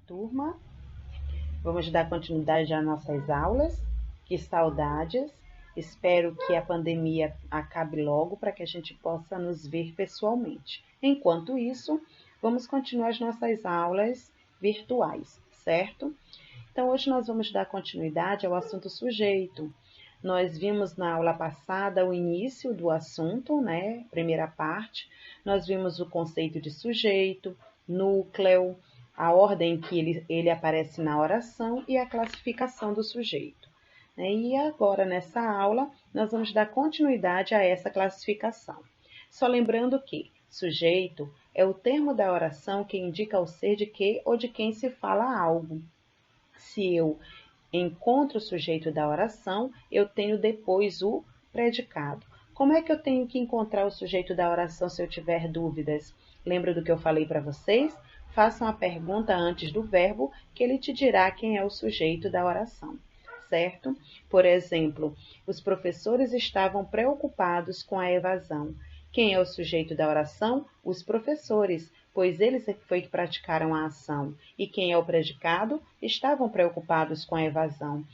turma, vamos dar continuidade às nossas aulas. Que saudades! Espero que a pandemia acabe logo para que a gente possa nos ver pessoalmente. Enquanto isso, vamos continuar as nossas aulas virtuais, certo? Então, hoje nós vamos dar continuidade ao assunto sujeito. Nós vimos na aula passada o início do assunto, né? Primeira parte. Nós vimos o conceito de sujeito, núcleo, a ordem que ele aparece na oração e a classificação do sujeito. E agora, nessa aula, nós vamos dar continuidade a essa classificação. Só lembrando que sujeito é o termo da oração que indica o ser de que ou de quem se fala algo. Se eu encontro o sujeito da oração, eu tenho depois o predicado. Como é que eu tenho que encontrar o sujeito da oração se eu tiver dúvidas? Lembra do que eu falei para vocês? Façam a pergunta antes do verbo, que ele te dirá quem é o sujeito da oração, certo? Por exemplo, os professores estavam preocupados com a evasão. Quem é o sujeito da oração? Os professores, pois eles foi que praticaram a ação. E quem é o predicado? Estavam preocupados com a evasão.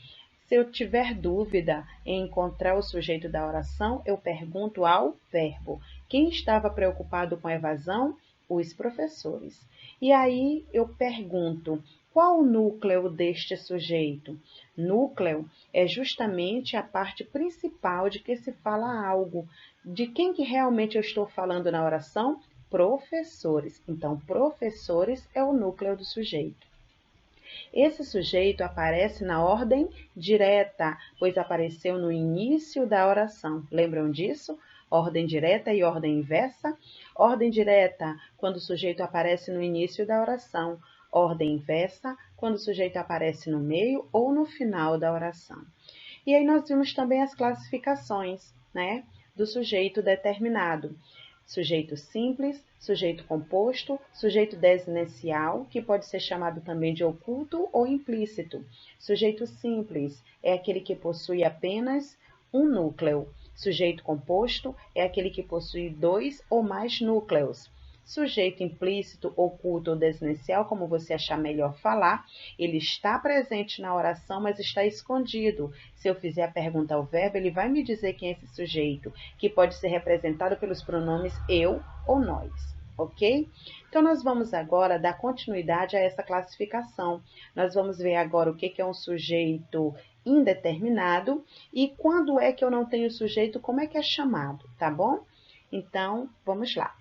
Se eu tiver dúvida em encontrar o sujeito da oração, eu pergunto ao verbo. Quem estava preocupado com a evasão? Os professores. E aí eu pergunto, qual o núcleo deste sujeito? Núcleo é justamente a parte principal de que se fala algo. De quem que realmente eu estou falando na oração? Professores. Então, professores é o núcleo do sujeito. Esse sujeito aparece na ordem direta, pois apareceu no início da oração. Lembram disso? Ordem direta e ordem inversa? Ordem direta, quando o sujeito aparece no início da oração. Ordem inversa, quando o sujeito aparece no meio ou no final da oração. E aí nós vimos também as classificações, né, do sujeito determinado. Sujeito simples, sujeito composto, sujeito desinencial, que pode ser chamado também de oculto ou implícito. Sujeito simples é aquele que possui apenas um núcleo. Sujeito composto é aquele que possui 2 ou mais núcleos. Sujeito implícito, oculto ou desinencial, como você achar melhor falar, ele está presente na oração, mas está escondido. Se eu fizer a pergunta ao verbo, ele vai me dizer quem é esse sujeito, que pode ser representado pelos pronomes eu ou nós, ok? Então, nós vamos agora dar continuidade a essa classificação. Nós vamos ver agora o que é um sujeito indeterminado e quando é que eu não tenho sujeito, como é que é chamado, tá bom? Então, vamos lá.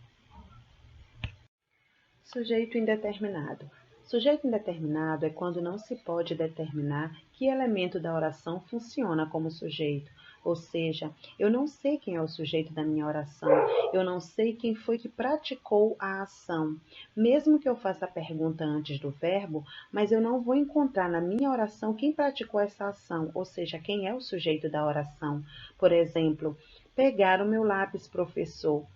Sujeito indeterminado. Sujeito indeterminado é quando não se pode determinar que elemento da oração funciona como sujeito. Ou seja, eu não sei quem é o sujeito da minha oração, eu não sei quem foi que praticou a ação. Mesmo que eu faça a pergunta antes do verbo, mas eu não vou encontrar na minha oração quem praticou essa ação, ou seja, quem é o sujeito da oração. Por exemplo, pegar o meu lápis, professor.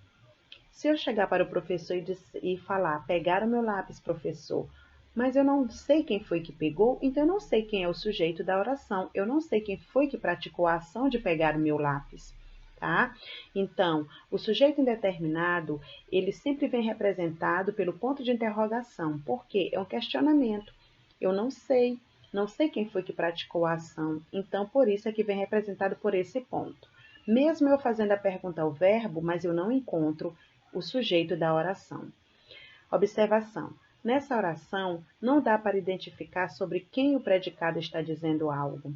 Se eu chegar para o professor e falar, pegar o meu lápis, professor, mas eu não sei quem foi que pegou, então eu não sei quem é o sujeito da oração, eu não sei quem foi que praticou a ação de pegar o meu lápis, tá? Então, o sujeito indeterminado, ele sempre vem representado pelo ponto de interrogação, porque é um questionamento. Eu não sei quem foi que praticou a ação, então por isso é que vem representado por esse ponto. Mesmo eu fazendo a pergunta ao verbo, mas eu não encontro o sujeito da oração. Observação. Nessa oração, não dá para identificar sobre quem o predicado está dizendo algo.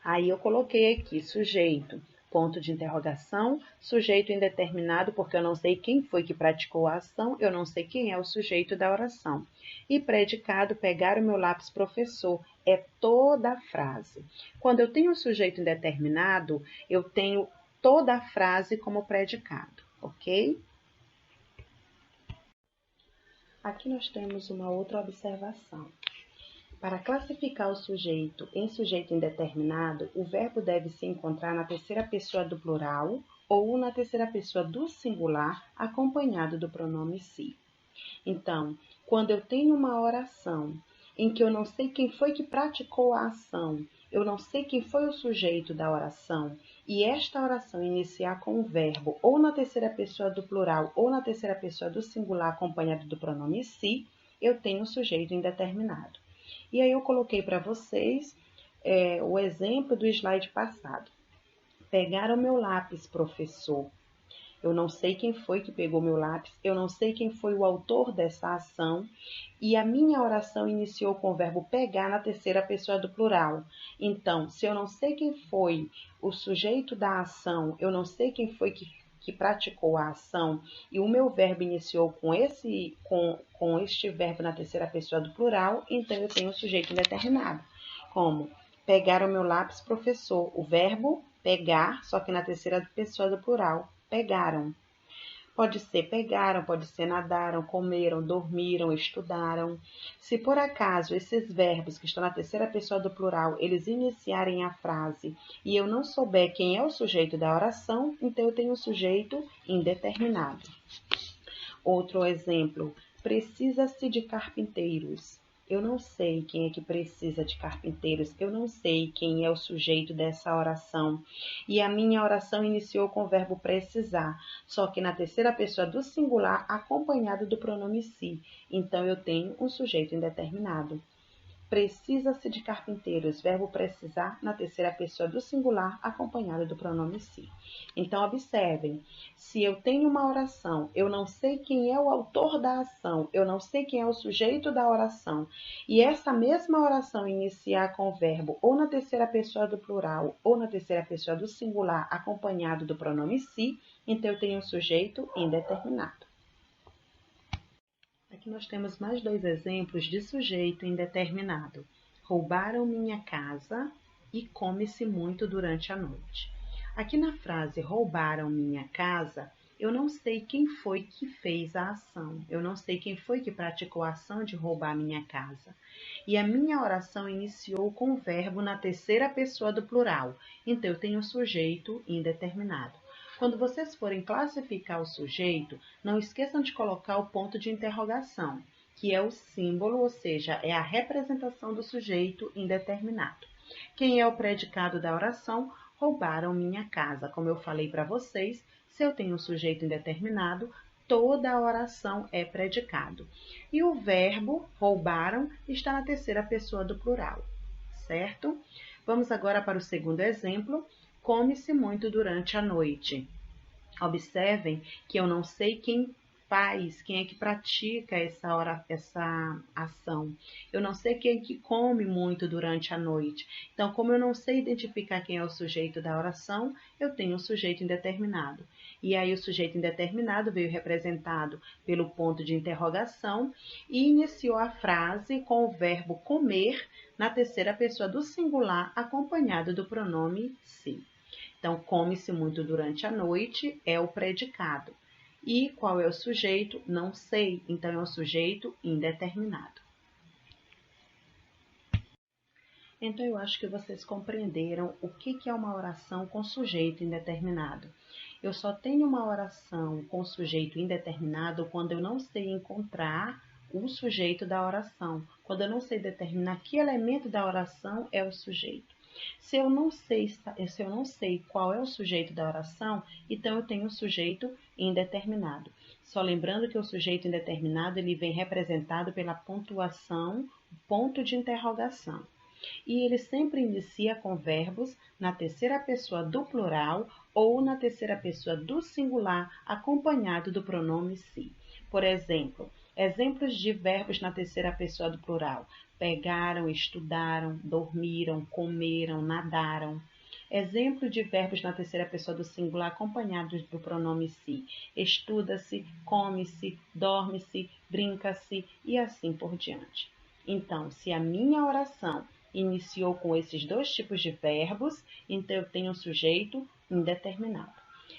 Aí eu coloquei aqui sujeito, ponto de interrogação, sujeito indeterminado, porque eu não sei quem foi que praticou a ação, eu não sei quem é o sujeito da oração. E predicado, pegar o meu lápis, professor, é toda a frase. Quando eu tenho um sujeito indeterminado, eu tenho toda a frase como predicado, ok? Aqui nós temos uma outra observação. Para classificar o sujeito em sujeito indeterminado, o verbo deve se encontrar na terceira pessoa do plural ou na terceira pessoa do singular, acompanhado do pronome si. Então, quando eu tenho uma oração em que eu não sei quem foi que praticou a ação, eu não sei quem foi o sujeito da oração, e esta oração iniciar com o verbo ou na terceira pessoa do plural ou na terceira pessoa do singular acompanhado do pronome si, eu tenho um sujeito indeterminado. E aí eu coloquei para vocês o exemplo do slide passado. Pegaram meu lápis, professor. Eu não sei quem foi que pegou meu lápis, eu não sei quem foi o autor dessa ação, e a minha oração iniciou com o verbo pegar na terceira pessoa do plural. Então, se eu não sei quem foi o sujeito da ação, eu não sei quem foi que praticou a ação, e o meu verbo iniciou com este verbo na terceira pessoa do plural, então eu tenho um sujeito indeterminado. Como? Pegar o meu lápis, professor. O verbo pegar, só que na terceira pessoa do plural. Pegaram. Pode ser pegaram, pode ser nadaram, comeram, dormiram, estudaram. Se por acaso esses verbos que estão na terceira pessoa do plural, eles iniciarem a frase e eu não souber quem é o sujeito da oração, então eu tenho um sujeito indeterminado. Outro exemplo, precisa-se de carpinteiros. Eu não sei quem é que precisa de carpinteiros, eu não sei quem é o sujeito dessa oração. E a minha oração iniciou com o verbo precisar, só que na terceira pessoa do singular, acompanhado do pronome se. Então eu tenho um sujeito indeterminado. Precisa-se de carpinteiros, verbo precisar na terceira pessoa do singular, acompanhado do pronome se. Então, observem, se eu tenho uma oração, eu não sei quem é o autor da ação, eu não sei quem é o sujeito da oração, e essa mesma oração iniciar com o verbo ou na terceira pessoa do plural ou na terceira pessoa do singular, acompanhado do pronome se, então eu tenho um sujeito indeterminado. Aqui nós temos mais dois exemplos de sujeito indeterminado. Roubaram minha casa e come-se muito durante a noite. Aqui na frase roubaram minha casa, eu não sei quem foi que fez a ação. Eu não sei quem foi que praticou a ação de roubar minha casa. E a minha oração iniciou com o verbo na terceira pessoa do plural. Então eu tenho sujeito indeterminado. Quando vocês forem classificar o sujeito, não esqueçam de colocar o ponto de interrogação, que é o símbolo, ou seja, é a representação do sujeito indeterminado. Quem é o predicado da oração? Roubaram minha casa. Como eu falei para vocês, se eu tenho um sujeito indeterminado, toda a oração é predicado. E o verbo roubaram está na terceira pessoa do plural, certo? Vamos agora para o segundo exemplo. Come-se muito durante a noite. Observem que eu não sei quem faz, quem é que pratica essa ação. Eu não sei quem é que come muito durante a noite. Então, como eu não sei identificar quem é o sujeito da oração, eu tenho um sujeito indeterminado. E aí o sujeito indeterminado veio representado pelo ponto de interrogação e iniciou a frase com o verbo comer na terceira pessoa do singular, acompanhado do pronome se. Então, come-se muito durante a noite é o predicado. E qual é o sujeito? Não sei. Então, é um sujeito indeterminado. Então, eu acho que vocês compreenderam o que é uma oração com sujeito indeterminado. Eu só tenho uma oração com sujeito indeterminado quando eu não sei encontrar o sujeito da oração. Quando eu não sei determinar que elemento da oração é o sujeito. Se eu não sei qual é o sujeito da oração, então eu tenho um sujeito indeterminado. Só lembrando que o sujeito indeterminado ele vem representado pela pontuação, ponto de interrogação. E ele sempre inicia com verbos na terceira pessoa do plural ou na terceira pessoa do singular, acompanhado do pronome se. Por exemplo, exemplos de verbos na terceira pessoa do plural. Pegaram, estudaram, dormiram, comeram, nadaram. Exemplo de verbos na terceira pessoa do singular acompanhados do pronome se. Estuda-se, come-se, dorme-se, brinca-se e assim por diante. Então, se a minha oração iniciou com esses dois tipos de verbos, então eu tenho um sujeito indeterminado.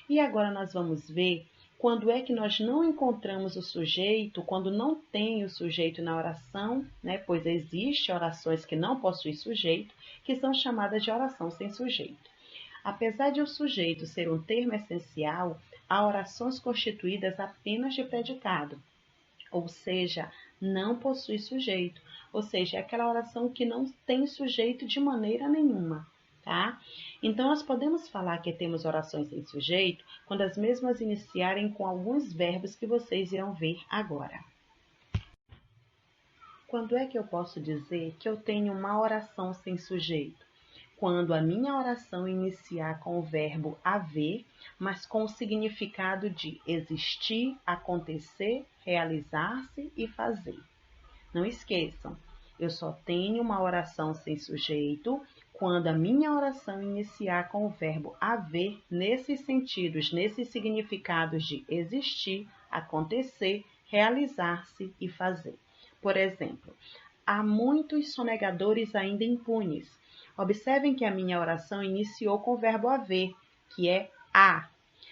E agora nós vamos ver quando é que nós não encontramos o sujeito, quando não tem o sujeito na oração, né? Pois existem orações que não possuem sujeito, que são chamadas de oração sem sujeito. Apesar de o sujeito ser um termo essencial, há orações constituídas apenas de predicado, ou seja, não possui sujeito, ou seja, é aquela oração que não tem sujeito de maneira nenhuma. Tá? Então, nós podemos falar que temos orações sem sujeito quando as mesmas iniciarem com alguns verbos que vocês irão ver agora. Quando é que eu posso dizer que eu tenho uma oração sem sujeito? Quando a minha oração iniciar com o verbo haver, mas com o significado de existir, acontecer, realizar-se e fazer. Não esqueçam, eu só tenho uma oração sem sujeito quando a minha oração iniciar com o verbo haver nesses sentidos, nesses significados de existir, acontecer, realizar-se e fazer. Por exemplo, há muitos sonegadores ainda impunes. Observem que a minha oração iniciou com o verbo haver, que é há.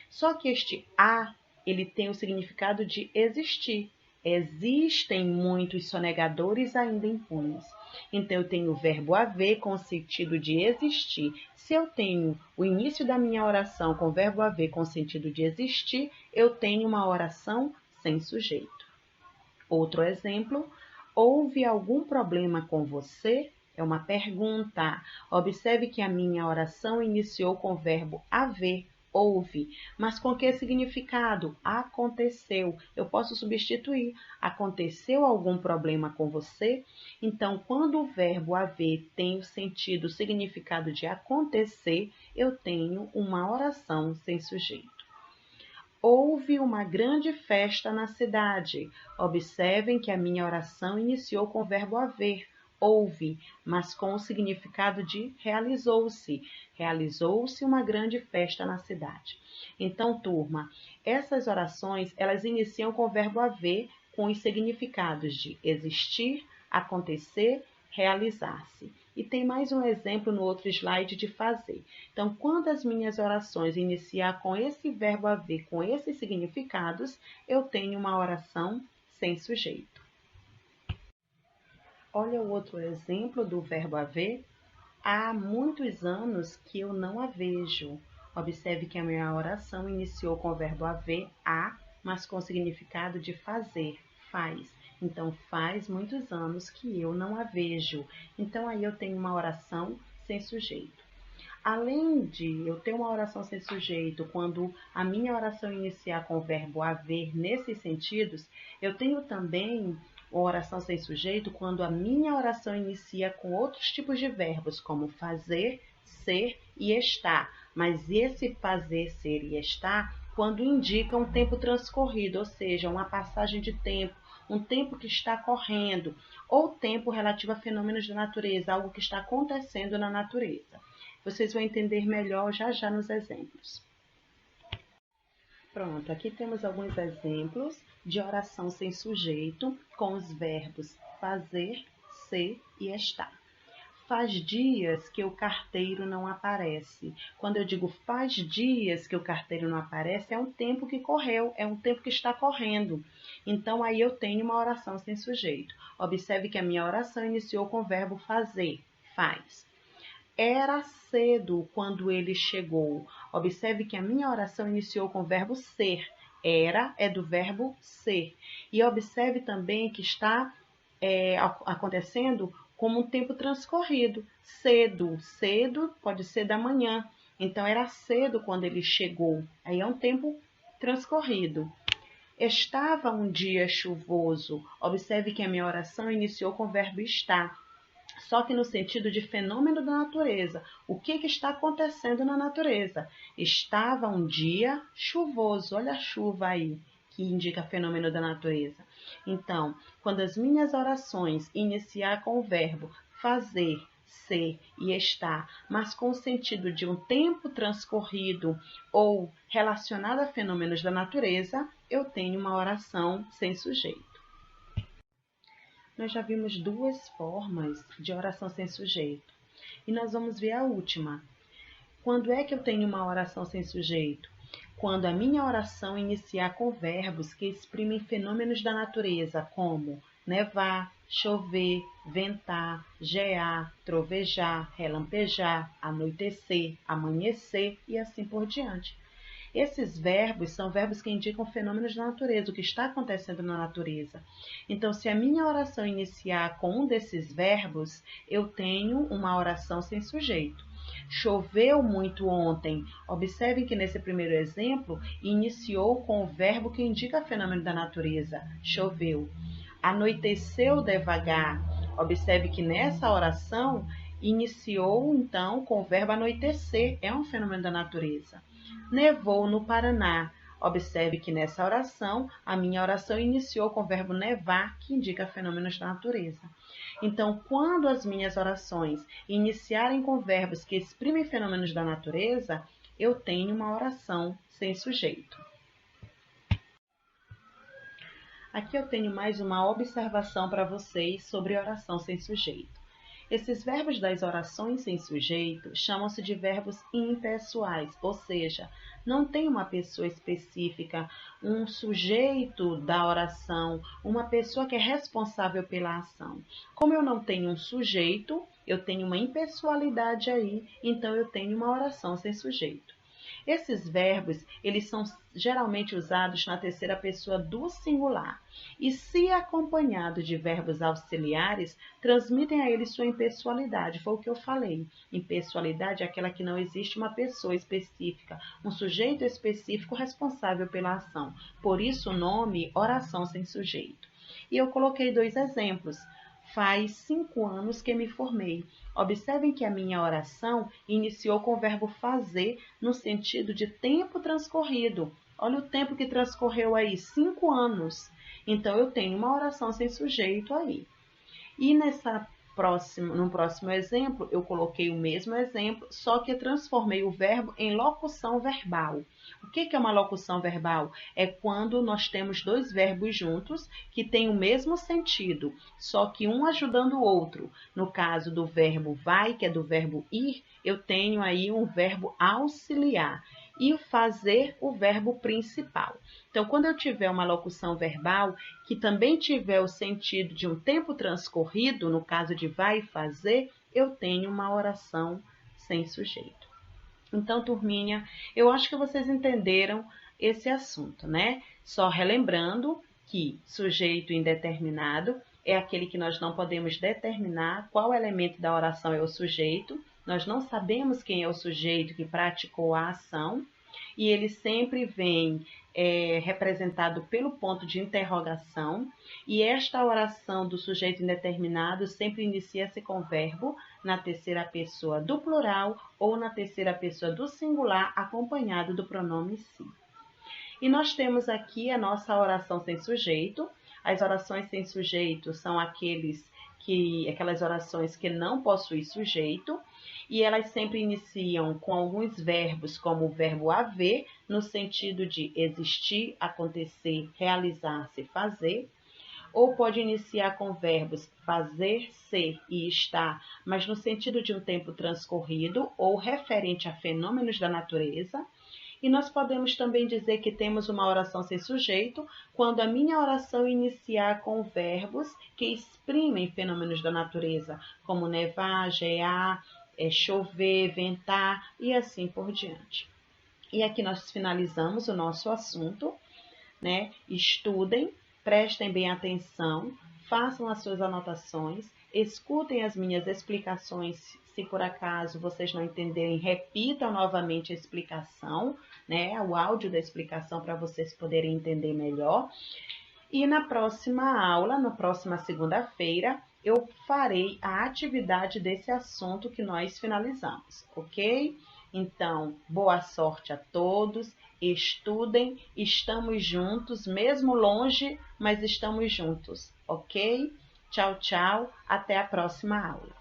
Só que este há, ele tem o significado de existir. Existem muitos sonegadores ainda impunes. Então, eu tenho o verbo haver com o sentido de existir. Se eu tenho o início da minha oração com o verbo haver com o sentido de existir, eu tenho uma oração sem sujeito. Outro exemplo, houve algum problema com você? É uma pergunta. Observe que a minha oração iniciou com o verbo haver, houve, mas com que significado? Aconteceu. Eu posso substituir. Aconteceu algum problema com você? Então, quando o verbo haver tem o sentido, o significado de acontecer, eu tenho uma oração sem sujeito. Houve uma grande festa na cidade. Observem que a minha oração iniciou com o verbo haver, houve, mas com o significado de realizou-se. Realizou-se uma grande festa na cidade. Então, turma, essas orações, elas iniciam com o verbo haver, com os significados de existir, acontecer, realizar-se. E tem mais um exemplo no outro slide de fazer. Então, quando as minhas orações iniciar com esse verbo haver, com esses significados, eu tenho uma oração sem sujeito. Olha o outro exemplo do verbo haver. Há muitos anos que eu não a vejo. Observe que a minha oração iniciou com o verbo haver, há, mas com o significado de fazer, faz. Então, faz muitos anos que eu não a vejo. Então, aí eu tenho uma oração sem sujeito. Além de eu ter uma oração sem sujeito, quando a minha oração iniciar com o verbo haver nesses sentidos, eu tenho também uma oração sem sujeito quando a minha oração inicia com outros tipos de verbos, como fazer, ser e estar. Mas esse fazer, ser e estar, quando indica um tempo transcorrido, ou seja, uma passagem de tempo, um tempo que está correndo, ou tempo relativo a fenômenos da natureza, algo que está acontecendo na natureza. Vocês vão entender melhor já já nos exemplos. Pronto, aqui temos alguns exemplos de oração sem sujeito com os verbos fazer, ser e estar. Faz dias que o carteiro não aparece. Quando eu digo faz dias que o carteiro não aparece, é um tempo que correu, é um tempo que está correndo. Então, aí eu tenho uma oração sem sujeito. Observe que a minha oração iniciou com o verbo fazer, faz. Era cedo quando ele chegou. Observe que a minha oração iniciou com o verbo ser. Era é do verbo ser. E observe também que está acontecendo como um tempo transcorrido. Cedo, cedo pode ser da manhã. Então, era cedo quando ele chegou. Aí é um tempo transcorrido. Estava um dia chuvoso. Observe que a minha oração iniciou com o verbo estar. Só que no sentido de fenômeno da natureza. O que está acontecendo na natureza? Estava um dia chuvoso. Olha a chuva aí, que indica fenômeno da natureza. Então, quando as minhas orações iniciar com o verbo fazer, ser e estar, mas com o sentido de um tempo transcorrido ou relacionado a fenômenos da natureza, eu tenho uma oração sem sujeito. Nós já vimos duas formas de oração sem sujeito. E nós vamos ver a última. Quando é que eu tenho uma oração sem sujeito? Quando a minha oração iniciar com verbos que exprimem fenômenos da natureza, como nevar, chover, ventar, gear, trovejar, relampejar, anoitecer, amanhecer e assim por diante. Esses verbos são verbos que indicam fenômenos da natureza, o que está acontecendo na natureza. Então, se a minha oração iniciar com um desses verbos, eu tenho uma oração sem sujeito. Choveu muito ontem. Observem que nesse primeiro exemplo, iniciou com o verbo que indica fenômeno da natureza, choveu. Anoiteceu devagar. Observe que nessa oração iniciou então com o verbo anoitecer, é um fenômeno da natureza. Nevou no Paraná. Observe que nessa oração, a minha oração iniciou com o verbo nevar, que indica fenômenos da natureza. Então, quando as minhas orações iniciarem com verbos que exprimem fenômenos da natureza, eu tenho uma oração sem sujeito. Aqui eu tenho mais uma observação para vocês sobre oração sem sujeito. Esses verbos das orações sem sujeito chamam-se de verbos impessoais, ou seja, não tem uma pessoa específica, um sujeito da oração, uma pessoa que é responsável pela ação. Como eu não tenho um sujeito, eu tenho uma impessoalidade aí, então eu tenho uma oração sem sujeito. Esses verbos, eles são geralmente usados na terceira pessoa do singular e, se acompanhado de verbos auxiliares, transmitem a eles sua impessoalidade. Foi o que eu falei. Impessoalidade é aquela que não existe uma pessoa específica, um sujeito específico responsável pela ação. Por isso o nome oração sem sujeito. E eu coloquei 2 exemplos. Faz 5 anos que me formei. Observem que a minha oração iniciou com o verbo fazer no sentido de tempo transcorrido. Olha o tempo que transcorreu aí, 5 anos. Então, eu tenho uma oração sem sujeito aí. E no próximo exemplo, eu coloquei o mesmo exemplo, só que eu transformei o verbo em locução verbal. O que é uma locução verbal? É quando nós temos 2 verbos juntos que têm o mesmo sentido, só que um ajudando o outro. No caso do verbo vai, que é do verbo ir, eu tenho aí um verbo auxiliar e fazer o verbo principal. Então, quando eu tiver uma locução verbal que também tiver o sentido de um tempo transcorrido, no caso de vai fazer, eu tenho uma oração sem sujeito. Então, turminha, eu acho que vocês entenderam esse assunto, né? Só relembrando que sujeito indeterminado é aquele que nós não podemos determinar qual elemento da oração é o sujeito. Nós não sabemos quem é o sujeito que praticou a ação e ele sempre vem representado pelo ponto de interrogação, e esta oração do sujeito indeterminado sempre inicia-se com verbo na terceira pessoa do plural ou na terceira pessoa do singular, acompanhado do pronome si. E nós temos aqui a nossa oração sem sujeito. As orações sem sujeito são aquelas orações que não possuem sujeito, e elas sempre iniciam com alguns verbos, como o verbo haver, no sentido de existir, acontecer, realizar-se, fazer, ou pode iniciar com verbos fazer, ser e estar, mas no sentido de um tempo transcorrido ou referente a fenômenos da natureza. E nós podemos também dizer que temos uma oração sem sujeito quando a minha oração iniciar com verbos que exprimem fenômenos da natureza, como nevar, gear, chover, ventar e assim por diante. E aqui nós finalizamos o nosso assunto, né? Estudem, prestem bem atenção, façam as suas anotações, escutem as minhas explicações. Se por acaso vocês não entenderem, repitam novamente a explicação, né? O áudio da explicação para vocês poderem entender melhor. E na próxima aula, na próxima segunda-feira, eu farei a atividade desse assunto que nós finalizamos, ok? Então, boa sorte a todos, estudem, estamos juntos, mesmo longe, mas estamos juntos, ok? Tchau, tchau, até a próxima aula.